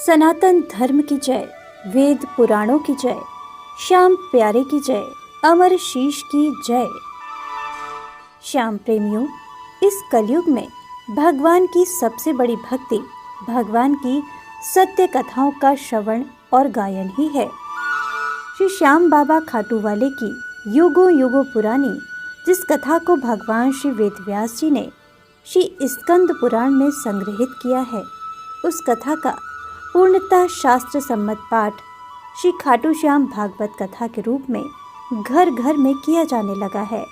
सनातन धर्म की जय, वेद पुराणों की जय, श्याम प्यारे की जय, अमर शीश की जय। श्याम प्रेमियों, इस कलयुग में भगवान की सबसे बड़ी भक्ति भगवान की सत्य कथाओं का श्रवण और गायन ही है। श्री श्याम बाबा खाटू वाले की युगों युगों पुरानी जिस कथा को भगवान श्री वेदव्यास जी ने श्री स्कंद पुराण में संग्रहित किया है, उस कथा का पूर्णतः शास्त्र सम्मत पाठ श्री खाटू श्याम भागवत कथा के रूप में घर घर में किया जाने लगा है।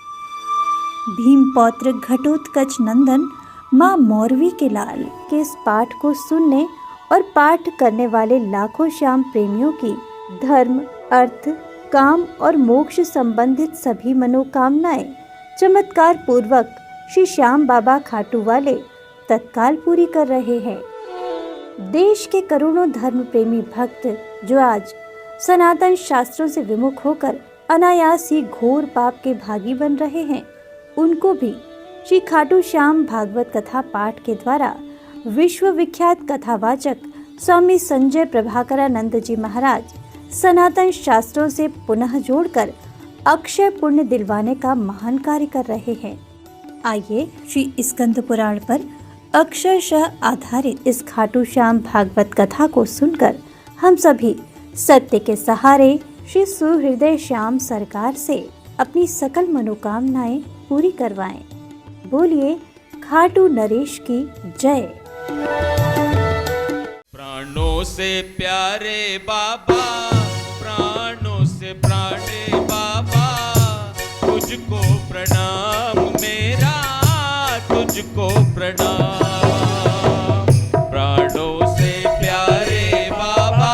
भीम पौत्र घटोत्कच नंदन माँ मौरवी के लाल के इस पाठ को सुनने और पाठ करने वाले लाखों श्याम प्रेमियों की धर्म, अर्थ, काम और मोक्ष संबंधित सभी मनोकामनाएं चमत्कार पूर्वक श्री श्याम बाबा खाटू वाले तत्काल पूरी कर रहे हैं। देश के करोड़ों धर्म प्रेमी भक्त जो आज सनातन शास्त्रों से विमुख होकर अनायास ही घोर पाप के भागी बन रहे हैं, उनको भी श्री खाटू श्याम भागवत कथा पाठ के द्वारा विश्व विख्यात कथावाचक स्वामी संजय प्रभाकरानंद जी महाराज सनातन शास्त्रों से पुनः जोड़कर अक्षय पुण्य दिलवाने का महान कार्य कर रहे हैं। आइए श्री स्कंद पुराण पर अक्षरशः आधारित इस खाटू श्याम भागवत कथा को सुनकर हम सभी सत्य के सहारे श्री सुहृदय श्याम सरकार से अपनी सकल मनोकामनाएं पूरी करवाएं। बोलिए खाटू नरेश की जय। प्राणों से प्यारे बाबा, प्राणों से प्राणे बाबा, तुझको प्रणाम मेरा, तुझको प्रणाम। प्राणों से प्यारे बाबा,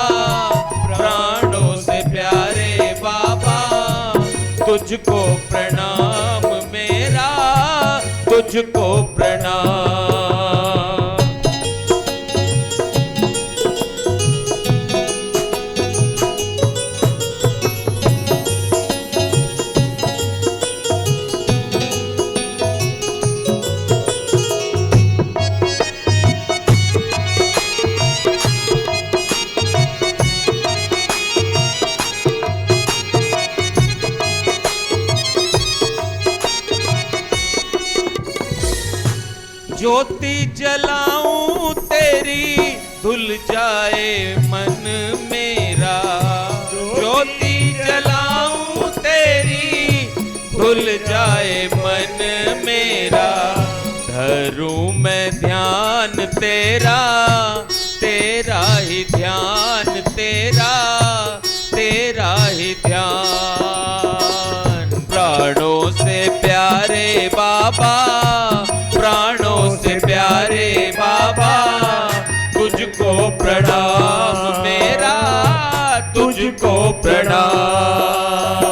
प्राणों से प्यारे बाबा, तुझको प्रणाम मेरा, तुझको प्रणाम। ज्योति जलाऊं तेरी धुल जाए मन मेरा, ज्योति जलाऊं तेरी धुल जाए मन मेरा। धरूं मैं ध्यान तेरा, तेरा ही ध्यान, तेरा तेरा ही ध्यान। प्राणों से प्यारे बाबा, प्राणों से प्यारे बाबा, तुझको प्रणाम मेरा, तुझको प्रणाम।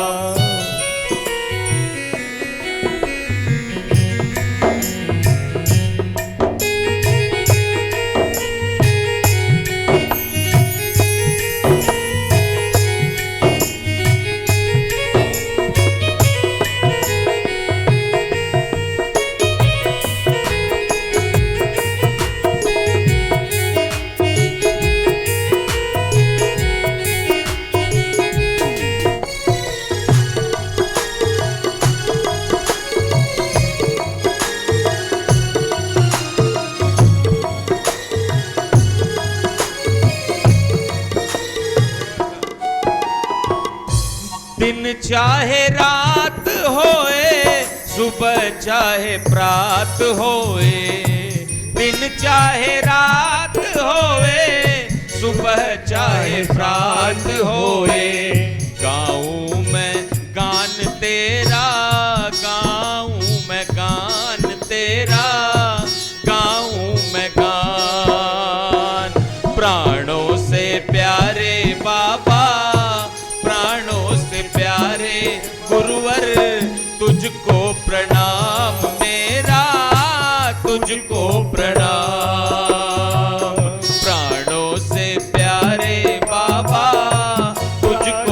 दिन चाहे रात होए, सुबह चाहे प्रात होए, दिन चाहे रात होए, सुबह चाहे प्रात होए। गाऊं मैं गान तेरा, गाऊं मैं गान तेरा, गाऊं मैं गान। प्राणों से प्यारे बाबा, प्राणों से प्यारे गुरुवर, तुझको प्रणाम मेरा, तुझको प्रणाम। प्राणों से प्यारे बाबा, तुझको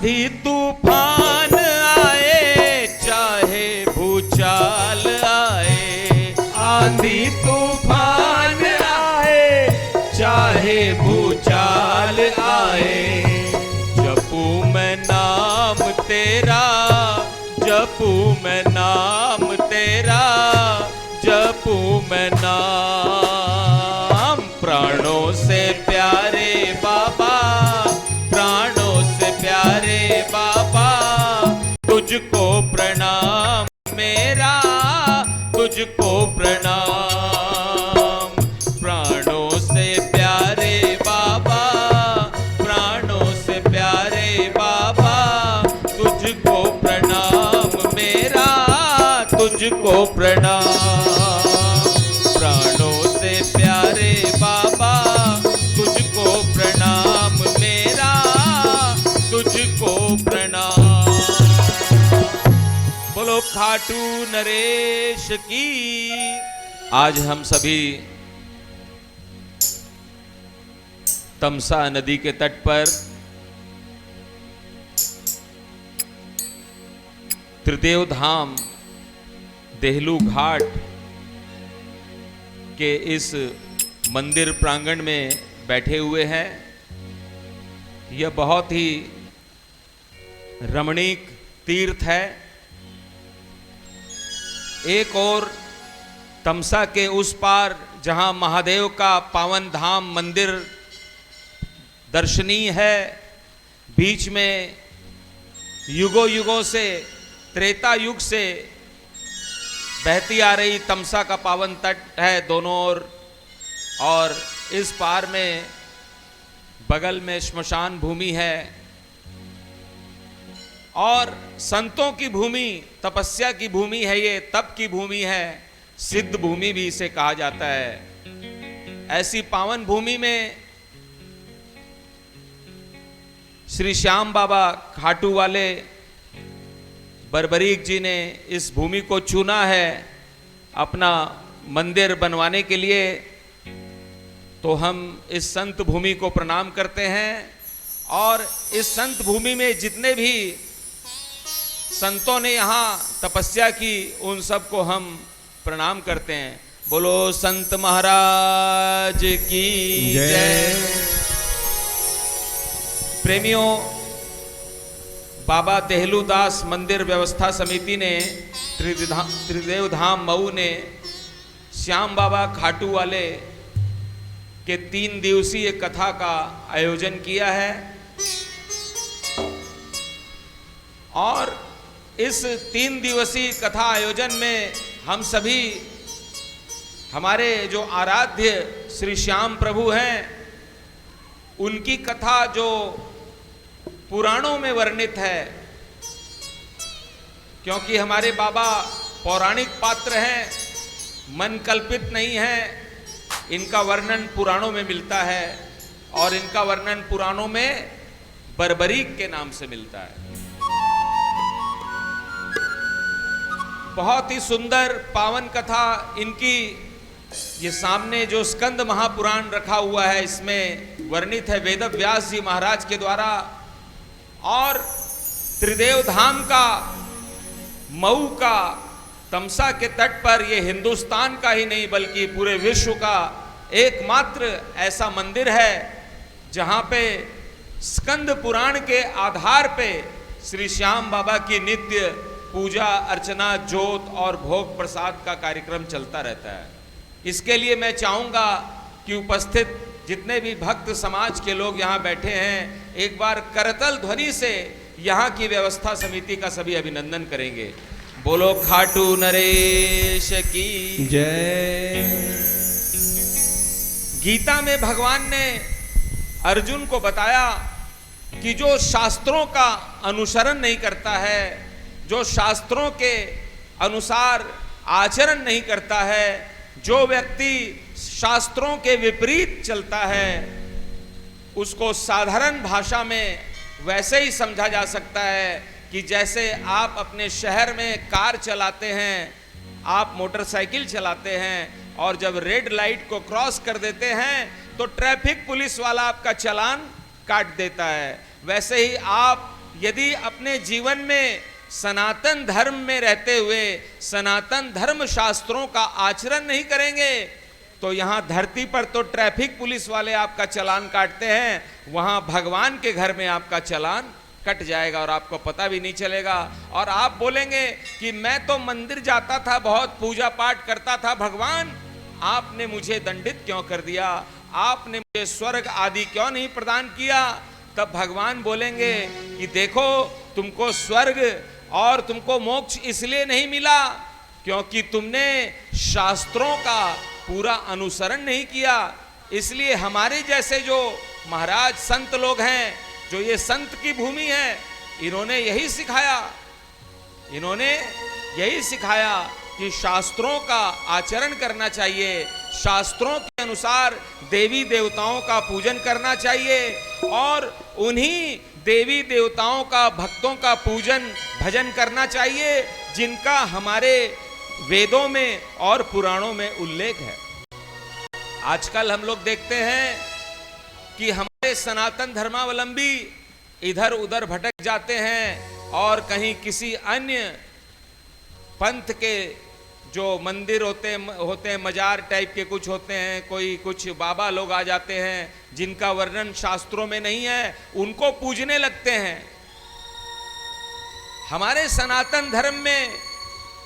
आंधी तूफान आए चाहे भूचाल आए, आंधी तूफान आए चाहे भूचाल आए, जपू मैं नाम तेरा, जपू मैं नाम तेरा, जपू मैं नाम। प्राणों से प्यारे बाबा, प्राणों से प्यारे बाबा, तुझको प्रणाम मेरा, तुझको प्रणाम। प्राणों से प्यारे बाबा, प्राणों से प्यारे बाबा, तुझको प्रणाम मेरा, तुझको प्रणाम। प्राणों से प्यारे बाबा, तुझको प्रणाम मेरा, तुझको प्रणाम। बोलो खाटू नरेश की। आज हम सभी तमसा नदी के तट पर त्रिदेव धाम देहलू घाट के इस मंदिर प्रांगण में बैठे हुए हैं। यह बहुत ही रमणीक तीर्थ है। एक और तमसा के उस पार जहां महादेव का पावन धाम मंदिर दर्शनीय है, बीच में युगों युगों से, त्रेता युग से बहती आ रही तमसा का पावन तट है दोनों ओर, और इस पार में बगल में श्मशान भूमि है और संतों की भूमि, तपस्या की भूमि है, ये तप की भूमि है, सिद्ध भूमि भी इसे कहा जाता है। ऐसी पावन भूमि में श्री श्याम बाबा खाटू वाले बरबरीक जी ने इस भूमि को चुना है अपना मंदिर बनवाने के लिए। तो हम इस संत भूमि को प्रणाम करते हैं और इस संत भूमि में जितने भी संतों ने यहाँ तपस्या की उन सबको हम प्रणाम करते हैं। बोलो संत महाराज की जय। प्रेमियों, बाबा देहलू दास मंदिर व्यवस्था समिति ने त्रिदेव धाम मऊ ने श्याम बाबा खाटू वाले के 3 दिवसीय कथा का आयोजन किया है और इस 3 दिवसीय कथा आयोजन में हम सभी, हमारे जो आराध्य श्री श्याम प्रभु हैं, उनकी कथा जो पुराणों में वर्णित है, क्योंकि हमारे बाबा पौराणिक पात्र हैं, मन कल्पित नहीं है, इनका वर्णन पुराणों में मिलता है और इनका वर्णन पुराणों में बरबरीक के नाम से मिलता है। बहुत ही सुंदर पावन कथा इनकी, ये सामने जो स्कंद महापुराण रखा हुआ है इसमें वर्णित है वेद व्यास जी महाराज के द्वारा। और त्रिदेव धाम का, मऊ का, तमसा के तट पर, ये हिंदुस्तान का ही नहीं बल्कि पूरे विश्व का एकमात्र ऐसा मंदिर है जहां पे स्कंद पुराण के आधार पे श्री श्याम बाबा की नित्य पूजा अर्चना, जोत और भोग प्रसाद का कार्यक्रम चलता रहता है। इसके लिए मैं चाहूँगा कि उपस्थित जितने भी भक्त समाज के लोग यहाँ बैठे हैं, एक बार करतल ध्वनि से यहाँ की व्यवस्था समिति का सभी अभिनंदन करेंगे। बोलो खाटू नरेश की जय। गीता में भगवान ने अर्जुन को बताया कि जो शास्त्रों का अनुसरण नहीं करता है, जो शास्त्रों के अनुसार आचरण नहीं करता है, जो व्यक्ति शास्त्रों के विपरीत चलता है, उसको साधारण भाषा में वैसे ही समझा जा सकता है कि जैसे आप अपने शहर में कार चलाते हैं, आप मोटरसाइकिल चलाते हैं और जब रेड लाइट को क्रॉस कर देते हैं तो ट्रैफिक पुलिस वाला आपका चालान काट देता है। वैसे ही आप यदि अपने जीवन में सनातन धर्म में रहते हुए सनातन धर्म शास्त्रों का आचरण नहीं करेंगे तो यहां धरती पर तो ट्रैफिक पुलिस वाले आपका चालान काटते हैं, वहां भगवान के घर में आपका चालान कट जाएगा और आपको पता भी नहीं चलेगा। और आप बोलेंगे कि मैं तो मंदिर जाता था, बहुत पूजा पाठ करता था, भगवान आपने मुझे दंडित क्यों कर दिया, आपने मुझे स्वर्ग आदि क्यों नहीं प्रदान किया। तब भगवान बोलेंगे कि देखो तुमको स्वर्ग और तुमको मोक्ष इसलिए नहीं मिला क्योंकि तुमने शास्त्रों का पूरा अनुसरण नहीं किया। इसलिए हमारे जैसे जो महाराज संत लोग हैं, जो ये संत की भूमि है, इन्होंने यही सिखाया कि शास्त्रों का आचरण करना चाहिए, शास्त्रों के अनुसार देवी देवताओं का पूजन करना चाहिए और उन्हीं देवी देवताओं का, भक्तों का पूजन भजन करना चाहिए जिनका हमारे वेदों में और पुराणों में उल्लेख है। आजकल हम लोग देखते हैं कि हमारे सनातन धर्मावलंबी इधर उधर भटक जाते हैं और कहीं किसी अन्य पंथ के जो मंदिर होते हैं, मजार टाइप के कुछ होते हैं, कोई कुछ बाबा लोग आ जाते हैं जिनका वर्णन शास्त्रों में नहीं है, उनको पूजने लगते हैं। हमारे सनातन धर्म में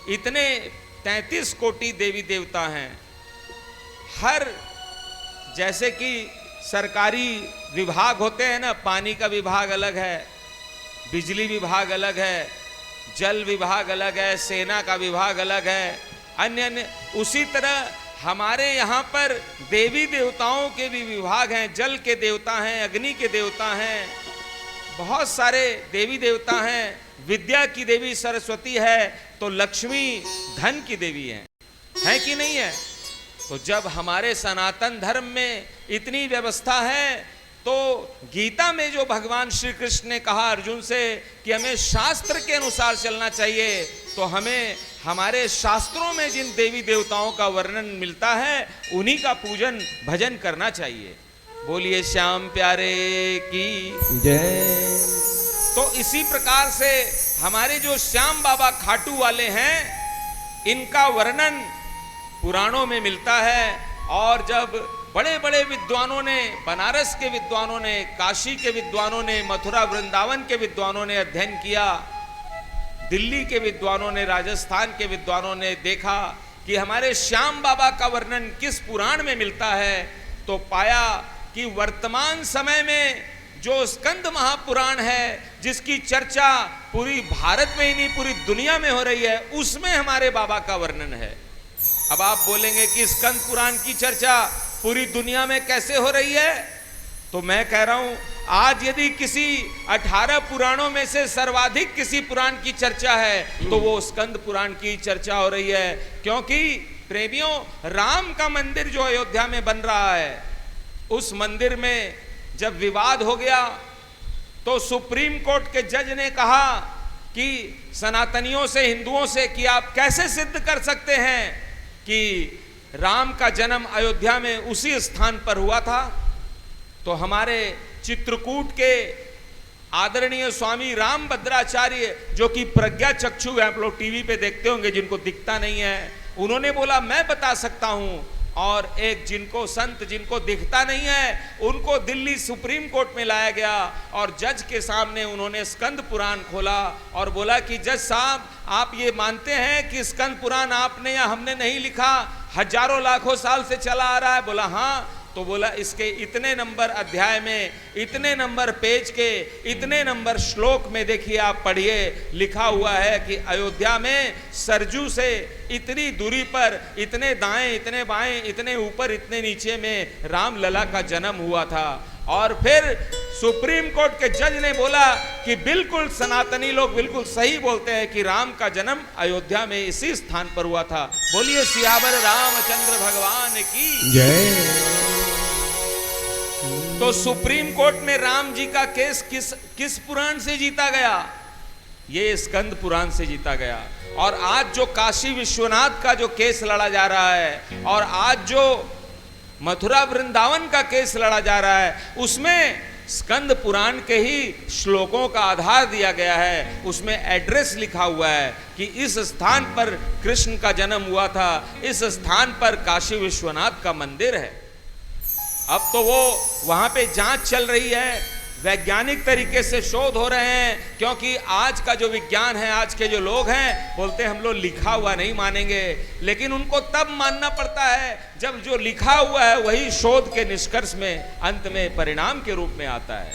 इतने 33 कोटि देवी देवता हैं। हर जैसे कि सरकारी विभाग होते हैं ना, पानी का विभाग अलग है, बिजली विभाग अलग है, जल विभाग अलग है, सेना का विभाग अलग है, अन्य उसी तरह हमारे यहाँ पर देवी देवताओं के भी विभाग हैं। जल के देवता हैं, अग्नि के देवता हैं, बहुत सारे देवी देवता हैं। विद्या की देवी सरस्वती है तो लक्ष्मी धन की देवी है कि नहीं है। तो जब हमारे सनातन धर्म में इतनी व्यवस्था है तो गीता में जो भगवान श्री कृष्ण ने कहा अर्जुन से कि हमें शास्त्र के अनुसार चलना चाहिए, तो हमें हमारे शास्त्रों में जिन देवी देवताओं का वर्णन मिलता है उन्हीं का पूजन भजन करना चाहिए। बोलिए श्याम प्यारे की जय। तो इसी प्रकार से हमारे जो श्याम बाबा खाटू वाले हैं, इनका वर्णन पुराणों में मिलता है। और जब बड़े बड़े विद्वानों ने, बनारस के विद्वानों ने, काशी के विद्वानों ने, मथुरा वृंदावन के विद्वानों ने अध्ययन किया, दिल्ली के विद्वानों ने, राजस्थान के विद्वानों ने देखा कि हमारे श्याम बाबा का वर्णन किस पुराण में मिलता है, तो पाया कि वर्तमान समय में जो स्कंद महापुराण है, जिसकी चर्चा पूरी भारत में ही नहीं पूरी दुनिया में हो रही है, उसमें हमारे बाबा का वर्णन है। अब आप बोलेंगे कि स्कंद पुराण की चर्चा पूरी दुनिया में कैसे हो रही है, तो मैं कह रहा हूं आज यदि किसी 18 पुराणों में से सर्वाधिक किसी पुराण की चर्चा है तो वो स्कंद पुराण की चर्चा हो रही है। क्योंकि प्रेमियों, राम का मंदिर जो अयोध्या में बन रहा है, उस मंदिर में जब विवाद हो गया तो सुप्रीम कोर्ट के जज ने कहा कि सनातनियों से, हिंदुओं से कि आप कैसे सिद्ध कर सकते हैं कि राम का जन्म अयोध्या में उसी स्थान पर हुआ था। तो हमारे चित्रकूट के आदरणीय स्वामी राम भद्राचार्य, जो कि प्रज्ञा चक्षु है, आप लोग टीवी पे देखते होंगे, जिनको दिखता नहीं है, उन्होंने बोला मैं बता सकता हूं। और एक जिनको संत जिनको दिखता नहीं है, उनको दिल्ली सुप्रीम कोर्ट में लाया गया और जज के सामने उन्होंने स्कंद पुराण खोला और बोला कि जज साहब, आप ये मानते हैं कि स्कंद पुराण आपने या हमने नहीं लिखा, हजारों लाखों साल से चला आ रहा है? बोला हाँ। तो बोला इसके इतने नंबर अध्याय में, इतने नंबर पेज के, इतने नंबर श्लोक में देखिए, आप पढ़िए, लिखा हुआ है कि अयोध्या में सरजू से इतनी दूरी पर, इतने दाएं, इतने बाएं, इतने ऊपर, इतने नीचे में राम लला का जन्म हुआ था। और फिर सुप्रीम कोर्ट के जज ने बोला कि बिल्कुल सनातनी लोग बिल्कुल सही बोलते हैं कि राम का जन्म अयोध्या में इसी स्थान पर हुआ था। बोलिए सियावर रामचंद्र भगवान की जय। तो सुप्रीम कोर्ट में राम जी का केस किस पुराण से जीता गया? ये स्कंद पुराण से जीता गया। और आज जो काशी विश्वनाथ का जो केस लड़ा जा रहा है और आज जो मथुरा वृंदावन का केस लड़ा जा रहा है, उसमें स्कंद पुराण के ही श्लोकों का आधार दिया गया है। उसमें एड्रेस लिखा हुआ है कि इस स्थान पर कृष्ण का जन्म हुआ था, इस स्थान पर काशी विश्वनाथ का मंदिर है। अब तो वो वहां पे जांच चल रही है, वैज्ञानिक तरीके से शोध हो रहे हैं, क्योंकि आज का जो विज्ञान है, आज के जो लोग हैं, बोलते हैं हम लोग लिखा हुआ नहीं मानेंगे, लेकिन उनको तब मानना पड़ता है जब जो लिखा हुआ है वही शोध के निष्कर्ष में अंत में परिणाम के रूप में आता है।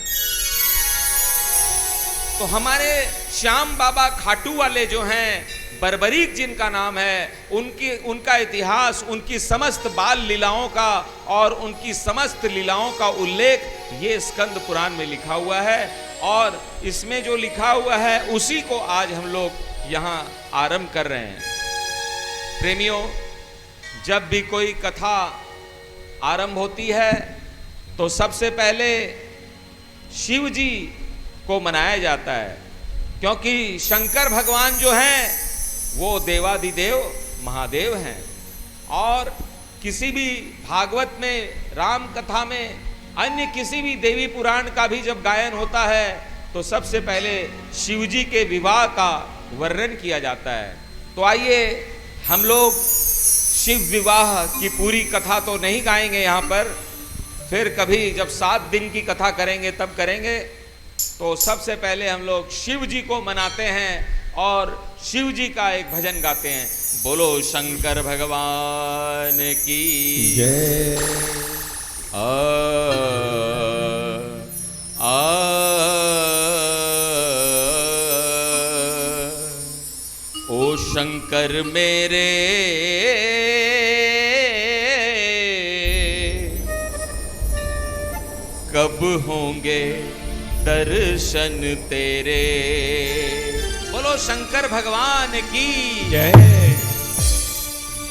तो हमारे श्याम बाबा खाटू वाले जो हैं, बर्बरीक जिनका नाम है, उनका इतिहास, उनकी समस्त बाल लीलाओं का और उनकी समस्त लीलाओं का उल्लेख ये स्कंद पुराण में लिखा हुआ है। और इसमें जो लिखा हुआ है उसी को आज हम लोग यहाँ आरंभ कर रहे हैं। प्रेमियों, जब भी कोई कथा आरंभ होती है तो सबसे पहले शिव जी को मनाया जाता है, क्योंकि शंकर भगवान जो हैं वो देवादिदेव महादेव हैं। और किसी भी भागवत में, राम कथा में, अन्य किसी भी देवी पुराण का भी जब गायन होता है तो सबसे पहले शिव जी के विवाह का वर्णन किया जाता है। तो आइए हम लोग शिव विवाह की पूरी कथा तो नहीं गाएंगे यहाँ पर, फिर कभी जब 7 दिन की कथा करेंगे तब करेंगे। तो सबसे पहले हम लोग शिव जी को मनाते हैं और शिव जी का एक भजन गाते हैं। बोलो शंकर भगवान की जय। ओ शंकर मेरे कब होंगे दर्शन तेरे। बोलो शंकर भगवान की जय।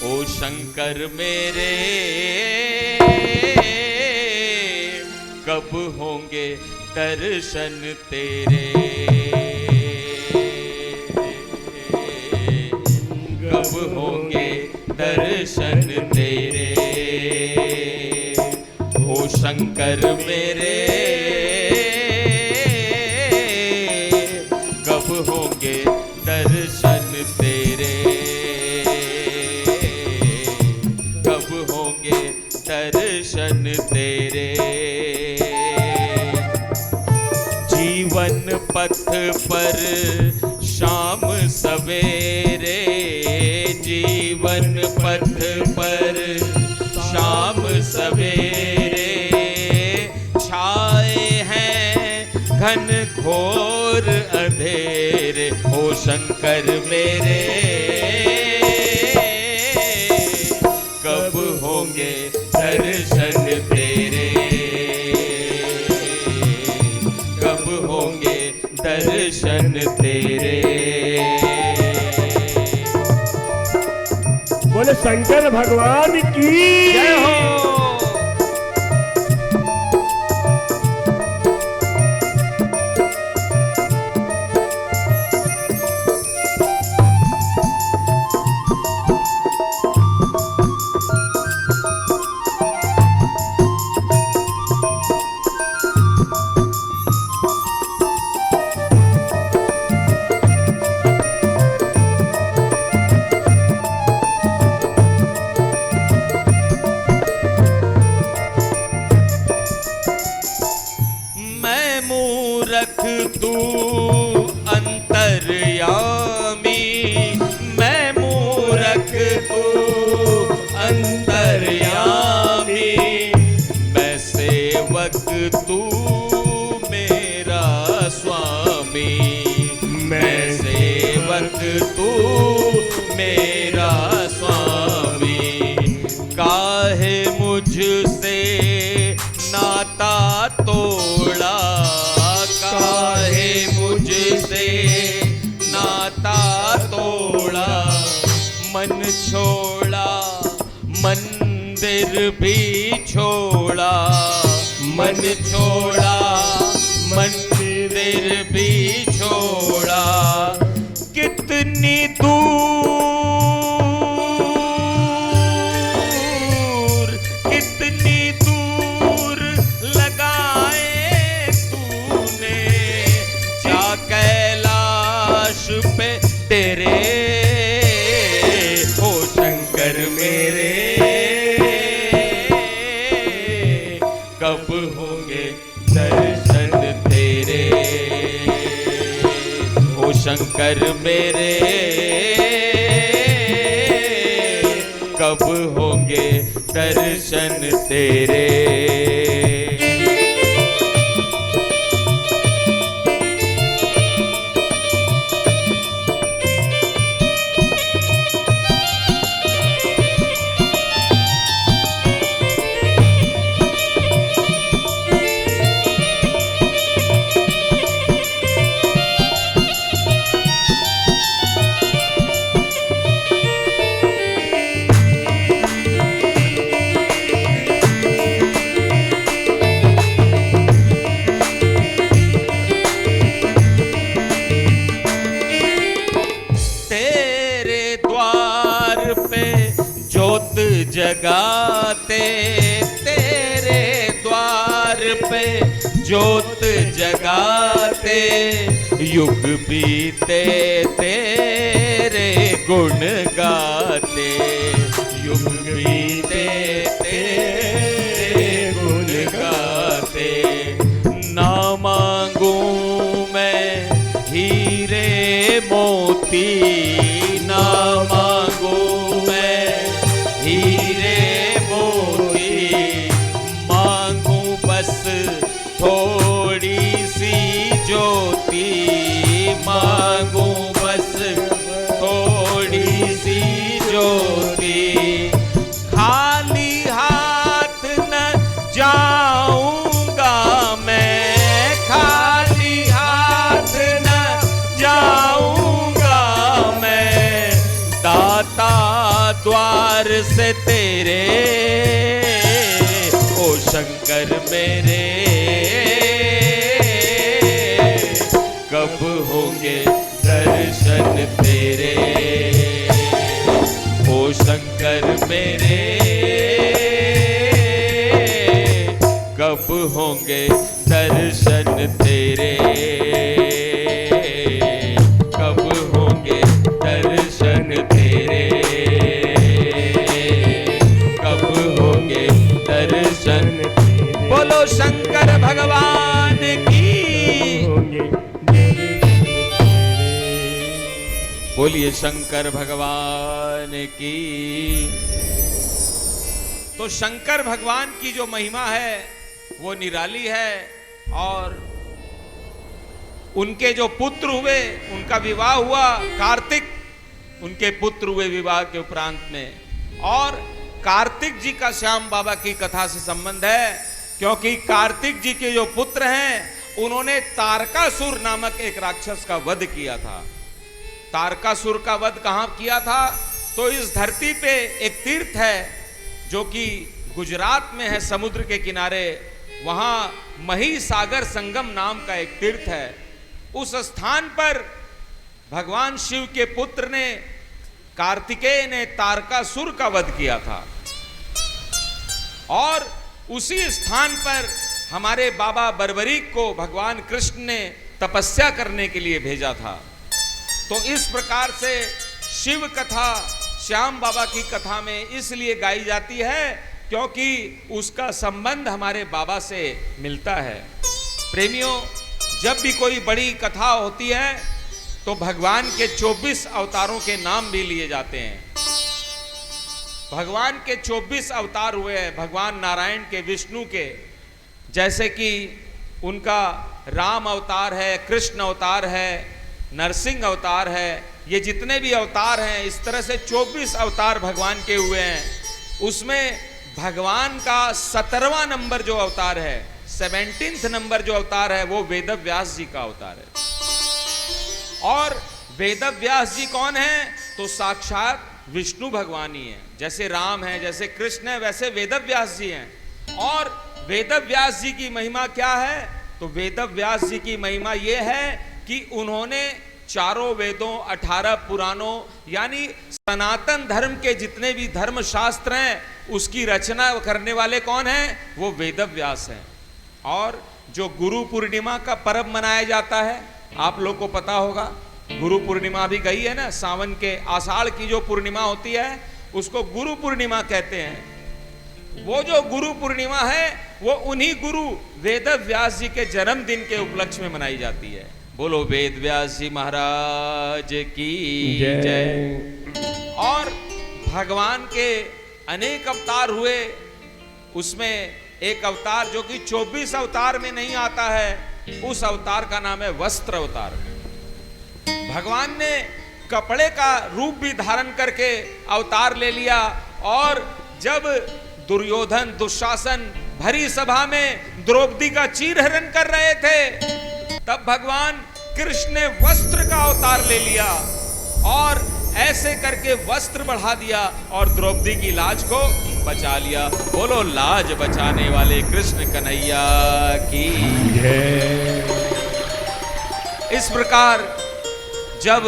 ओ शंकर मेरे कब होंगे दर्शन तेरे, कब होंगे दर्शन तेरे। ओ शंकर मेरे कब होंगे दर्शन तेरे, कब होंगे दर्शन तेरे। जीवन पथ पर शाम सवेरे, जीवन पथ पर शाम सवेरे, छाए हैं घन घोर अंधेरे। ओ शंकर मेरे कब होंगे दर्शन तेरे, कब होंगे दर्शन तेरे। बोले शंकर भगवान की जय हो। तू अंतर्यामी, मैं मूरख तू अंतर्यामी, मैं सेवक तू मेरा स्वामी, मैं सेवक तू मेरा स्वामी। काहे मुझसे नाता तोड़ा, काहे मुझसे नाता तोड़ा, मन छोड़ा मंदिर भी छोड़ा, मन छोड़ा मंदिर भी छोड़ा। कितनी दूर कितनी दूर लगाए पे तेरे, ओ शंकर मेरे कब होंगे दर्शन तेरे, ओ शंकर मेरे कब होंगे दर्शन तेरे। जगाते तेरे द्वार पे जोत जगाते, युग बीते तेरे गुण गाते, युग बीते तेरे गुण गाते। ना मांगू मैं हीरे मोती, ना मांगू मैं हीरे मोती, मांगू बस थोड़ी सी ज्योति, मांगू बस थोड़ी सी ज्योति। खाली हाथ न जाऊंगा मैं, खाली हाथ न जाऊंगा मैं, दाता द्वार से तेरे, ओ शंकर मेरे कब होंगे दर्शन तेरे, ओ शंकर मेरे कब होंगे दर्शन तेरे, कब होंगे दर्शन तेरे, बोलो शंकर भगवान की, बोलिए शंकर भगवान की। तो शंकर भगवान की जो महिमा है वो निराली है, और उनके जो पुत्र हुए उनका विवाह हुआ, कार्तिक उनके पुत्र हुए विवाह के उपरांत में, और कार्तिक जी का श्याम बाबा की कथा से संबंध है, क्योंकि कार्तिक जी के जो पुत्र हैं उन्होंने तारकासुर नामक एक राक्षस का वध किया था। तारकासुर का वध कहां किया था? तो इस धरती पे एक तीर्थ है जो कि गुजरात में है, समुद्र के किनारे, वहां महिसागर संगम नाम का एक तीर्थ है। उस स्थान पर भगवान शिव के पुत्र ने, कार्तिकेय ने तारकासुर का वध किया था, और उसी स्थान पर हमारे बाबा बर्बरीक को भगवान कृष्ण ने तपस्या करने के लिए भेजा था। तो इस प्रकार से शिव कथा श्याम बाबा की कथा में इसलिए गाई जाती है क्योंकि उसका संबंध हमारे बाबा से मिलता है। प्रेमियों, जब भी कोई बड़ी कथा होती है तो भगवान के 24 अवतारों के नाम भी लिए जाते हैं। भगवान के 24 अवतार हुए हैं, भगवान नारायण के, विष्णु के, जैसे कि उनका राम अवतार है, कृष्ण अवतार है, नरसिंह अवतार है, ये जितने भी अवतार हैं इस तरह से 24 अवतार भगवान के हुए हैं। उसमें भगवान का 17वां नंबर जो अवतार है, 17th नंबर जो अवतार है वो वेदव्यास जी का अवतार है। और वेदव्यास जी कौन है? तो साक्षात विष्णु भगवान ही है। जैसे राम है, जैसे कृष्ण है, वैसे वेदव्यास जी हैं। और वेदव्यास जी की महिमा क्या है? तो वेदव्यास जी की महिमा यह है कि उन्होंने चारों वेदों, 18 पुराणों, यानी सनातन धर्म के जितने भी धर्म शास्त्र हैं उसकी रचना करने वाले कौन हैं? वो वेदव्यास हैं। और जो गुरु पूर्णिमा का पर्व मनाया जाता है, आप लोग को पता होगा, गुरु पूर्णिमा भी गई है ना, सावन के आषाढ़ की जो पूर्णिमा होती है उसको गुरु पूर्णिमा कहते हैं। वो जो गुरु पूर्णिमा है वो उन्हीं गुरु वेद व्यास जी के जन्मदिन के उपलक्ष्य में मनाई जाती है। बोलो वेद व्यास जी महाराज की जय। और भगवान के अनेक अवतार हुए, उसमें एक अवतार जो कि 24 अवतार में नहीं आता है, उस अवतार का नाम है वस्त्र अवतार। भगवान ने कपड़े का रूप भी धारण करके अवतार ले लिया, और जब दुर्योधन दुशासन भरी सभा में द्रौपदी का चीरहरण कर रहे थे, तब भगवान कृष्ण ने वस्त्र का अवतार ले लिया और ऐसे करके वस्त्र बढ़ा दिया और द्रौपदी की लाज को बचा लिया। बोलो लाज बचाने वाले कृष्ण कन्हैया की जय। इस प्रकार जब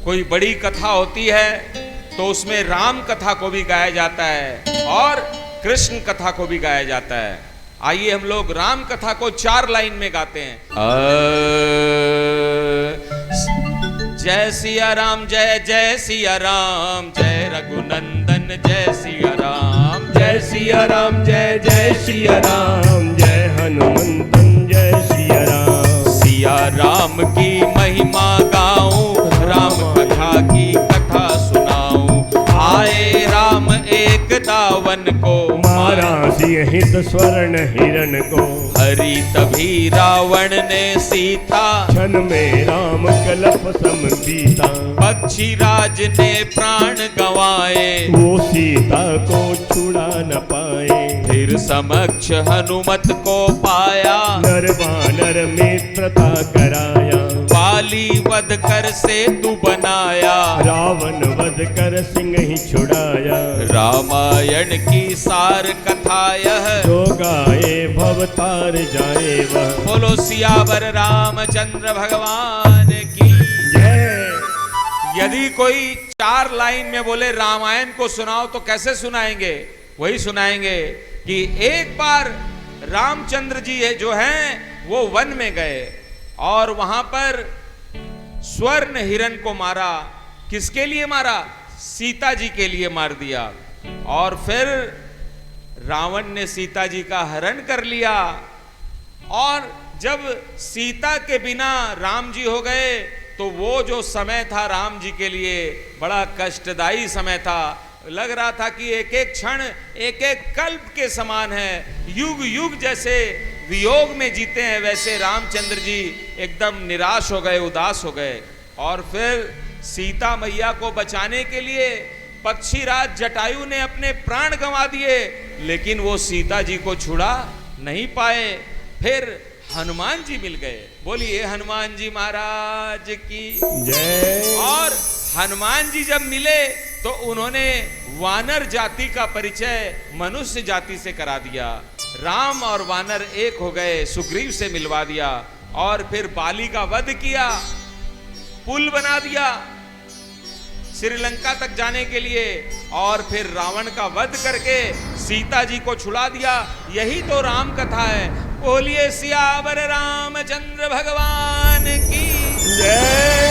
कोई बड़ी कथा होती है तो उसमें राम कथा को भी गाया जाता है और कृष्ण कथा को भी गाया जाता है। आइए हम लोग राम कथा को 4 लाइन में गाते हैं। जय सिया राम जय जय सिया राम, जय रघुनंदन जय सिया राम, जय सिया राम जय जय सिया राम, जय हनुमंतन जय सिया राम। सिया राम की महिमा गाऊं, राम कथा की कथा सुनाऊं। आए राम एक दावन को, मारा सिंहित स्वर्ण हिरण को। हरि तभी रावण ने सीता, क्षण में राम कलप सम बीता। पक्षी राज ने प्राण गंवाए, वो सीता को छुड़ा न पाए। फिर समक्ष हनुमत को पाया, नर वानर मित्रता कराया। बाली वध कर सेतु बनाया, रावण वध कर सिंह ही छुड़ाया। रामायण की सार कथा यह, जो गाए भवतार जाए वह। बोलो सियावर रामचंद्र भगवान की जय। यदि कोई 4 लाइन में बोले रामायण को सुनाओ तो कैसे सुनाएंगे? वही सुनाएंगे कि एक बार रामचंद्र जी जो हैं वो वन में गए और वहां पर स्वर्ण हिरण को मारा। किसके लिए मारा? सीता जी के लिए मार दिया। और फिर रावण ने सीता जी का हरण कर लिया, और जब सीता के बिना राम जी हो गए तो वो जो समय था राम जी के लिए बड़ा कष्टदायी समय था। लग रहा था कि एक एक क्षण एक एक कल्प के समान है, युग युग जैसे वियोग में जीते हैं, वैसे रामचंद्र जी एकदम निराश हो गए, उदास हो गए। और फिर सीता मैया को बचाने के लिए पक्षीराज जटायु ने अपने प्राण गंवा दिए, लेकिन वो सीता जी को छुड़ा नहीं पाए। फिर हनुमान जी मिल गए। बोलिए हनुमान जी महाराज की जय। और हनुमान जी जब मिले तो उन्होंने वानर जाति का परिचय मनुष्य जाति से करा दिया। राम और वानर एक हो गए, सुग्रीव से मिलवा दिया, और फिर बाली का वध किया, पुल बना दिया श्रीलंका तक जाने के लिए, और फिर रावण का वध करके सीता जी को छुड़ा दिया। यही तो राम कथा है। बोलिए सियावर रामचंद्र भगवान की जय।